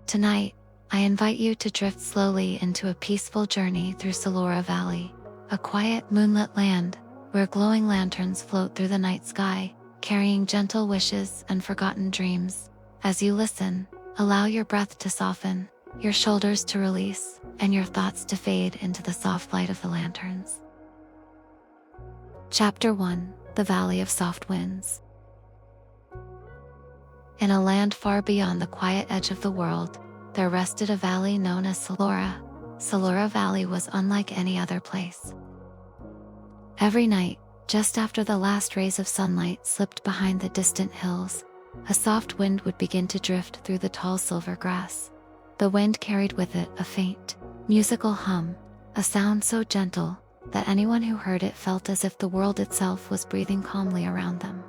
Tonight, I invite you to drift slowly into a peaceful journey through Selora Valley, a quiet, moonlit land where glowing lanterns float through the night sky, carrying gentle wishes and forgotten dreams. As you listen, allow your breath to soften, your shoulders to release, and your thoughts to fade into the soft light of the lanterns. Chapter 1: The Valley of Soft Winds. In a land far beyond the quiet edge of the world, there rested a valley known as Selora. Selora Valley was unlike any other place. Every night, just after the last rays of sunlight slipped behind the distant hills, a soft wind would begin to drift through the tall silver grass. The wind carried with it a faint, musical hum, a sound so gentle that anyone who heard it felt as if the world itself was breathing calmly around them.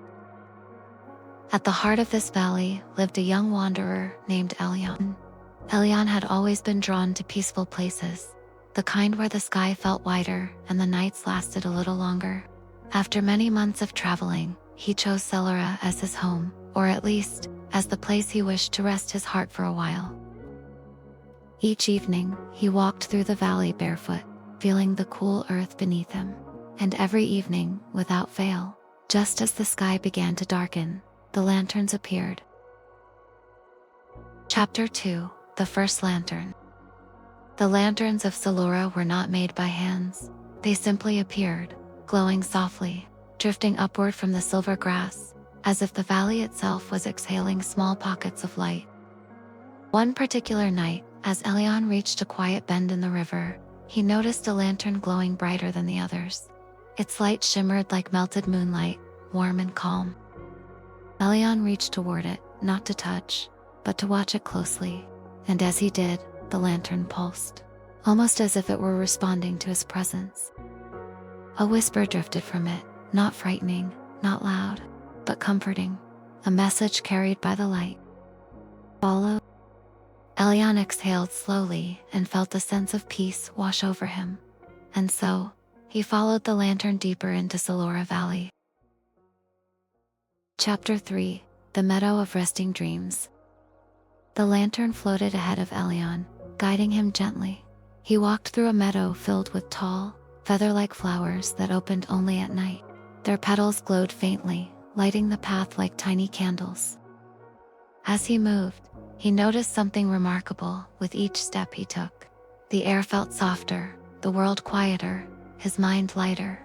At the heart of this valley lived a young wanderer named Elion. Elion had always been drawn to peaceful places, the kind where the sky felt wider and the nights lasted a little longer. After many months of traveling, he chose Selora as his home, or at least, as the place he wished to rest his heart for a while. Each evening, he walked through the valley barefoot, feeling the cool earth beneath him. And every evening, without fail, just as the sky began to darken, the lanterns appeared. Chapter 2: The First Lantern. The lanterns of Selora were not made by hands. They simply appeared, glowing softly, drifting upward from the silver grass, as if the valley itself was exhaling small pockets of light. One particular night, as Elion reached a quiet bend in the river, he noticed a lantern glowing brighter than the others. Its light shimmered like melted moonlight, warm and calm. Elion reached toward it, not to touch, but to watch it closely, and as he did, the lantern pulsed, almost as if it were responding to his presence. A whisper drifted from it, not frightening, not loud, but comforting, a message carried by the light. Follow. Elion exhaled slowly and felt a sense of peace wash over him, and so, he followed the lantern deeper into Selora Valley. Chapter 3: The Meadow of Resting Dreams. The lantern floated ahead of Elion, guiding him gently. He walked through a meadow filled with tall, feather-like flowers that opened only at night. Their petals glowed faintly, lighting the path like tiny candles. As he moved, he noticed something remarkable with each step he took. The air felt softer, the world quieter, his mind lighter.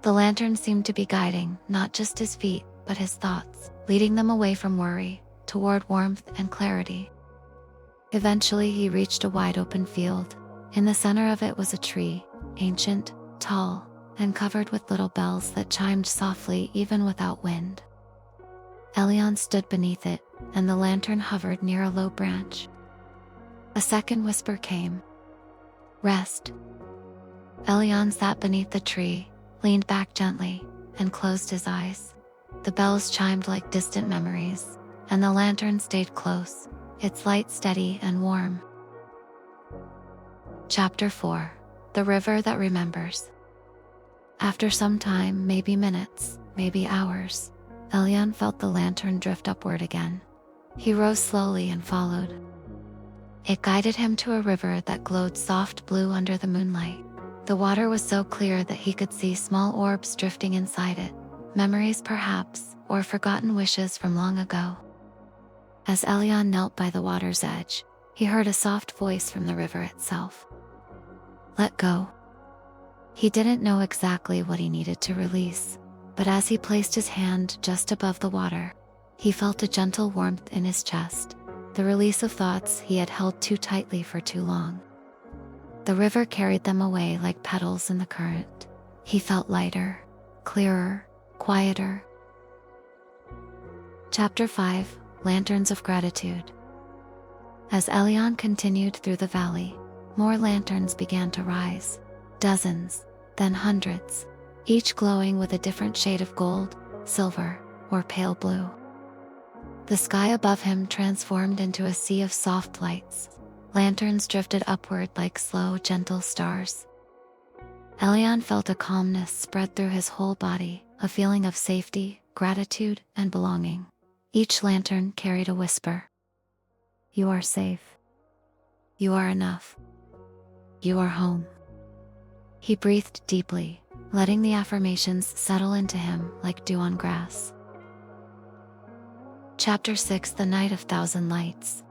The lantern seemed to be guiding not just his feet, but his thoughts, leading them away from worry, toward warmth and clarity. Eventually he reached a wide open field. In the center of it was a tree, ancient, tall, and covered with little bells that chimed softly even without wind. Elion stood beneath it, and the lantern hovered near a low branch. A second whisper came. Rest. Elion sat beneath the tree, leaned back gently, and closed his eyes. The bells chimed like distant memories, and the lantern stayed close, its light steady and warm. Chapter 4: The River That Remembers. After some time, maybe minutes, maybe hours, Elion felt the lantern drift upward again. He rose slowly and followed. It guided him to a river that glowed soft blue under the moonlight. The water was so clear that he could see small orbs drifting inside it, memories perhaps, or forgotten wishes from long ago. As Elion knelt by the water's edge, he heard a soft voice from the river itself. Let go. He didn't know exactly what he needed to release, but as he placed his hand just above the water, he felt a gentle warmth in his chest, the release of thoughts he had held too tightly for too long. The river carried them away like petals in the current. He felt lighter, clearer, quieter. Chapter 5: Lanterns of Gratitude. As Elion continued through the valley, more lanterns began to rise. Dozens, then hundreds, each glowing with a different shade of gold, silver, or pale blue. The sky above him transformed into a sea of soft lights. Lanterns drifted upward like slow, gentle stars. Elion felt a calmness spread through his whole body, a feeling of safety, gratitude, and belonging. Each lantern carried a whisper. You are safe. You are enough. You are home. He breathed deeply, letting the affirmations settle into him like dew on grass. Chapter 6: The Night of Thousand Lights.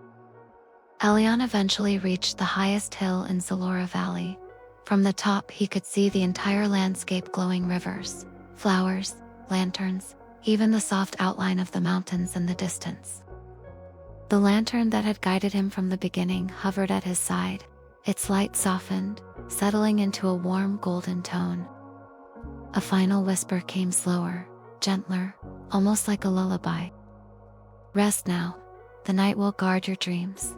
Elion eventually reached the highest hill in Selora Valley. From the top, he could see the entire landscape: glowing rivers, flowers, lanterns, even the soft outline of the mountains in the distance. The lantern that had guided him from the beginning hovered at his side, its light softened, settling into a warm golden tone. A final whisper came, slower, gentler, almost like a lullaby. Rest now. The night will guard your dreams.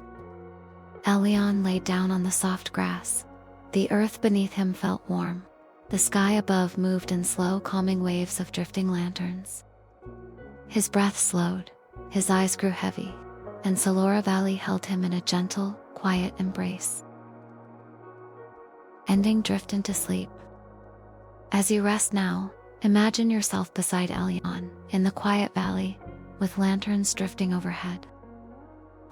Elion lay down on the soft grass. The earth beneath him felt warm. The sky above moved in slow, calming waves of drifting lanterns. His breath slowed, his eyes grew heavy, and Selora Valley held him in a gentle, quiet embrace. Ending: drift into sleep. As you rest now, imagine yourself beside Elion, in the quiet valley, with lanterns drifting overhead.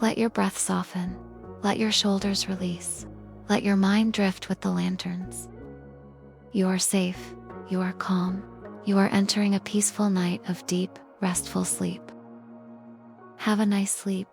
Let your breath soften, let your shoulders release, let your mind drift with the lanterns. You are safe, you are calm, you are entering a peaceful night of deep, restful sleep. Have a nice sleep.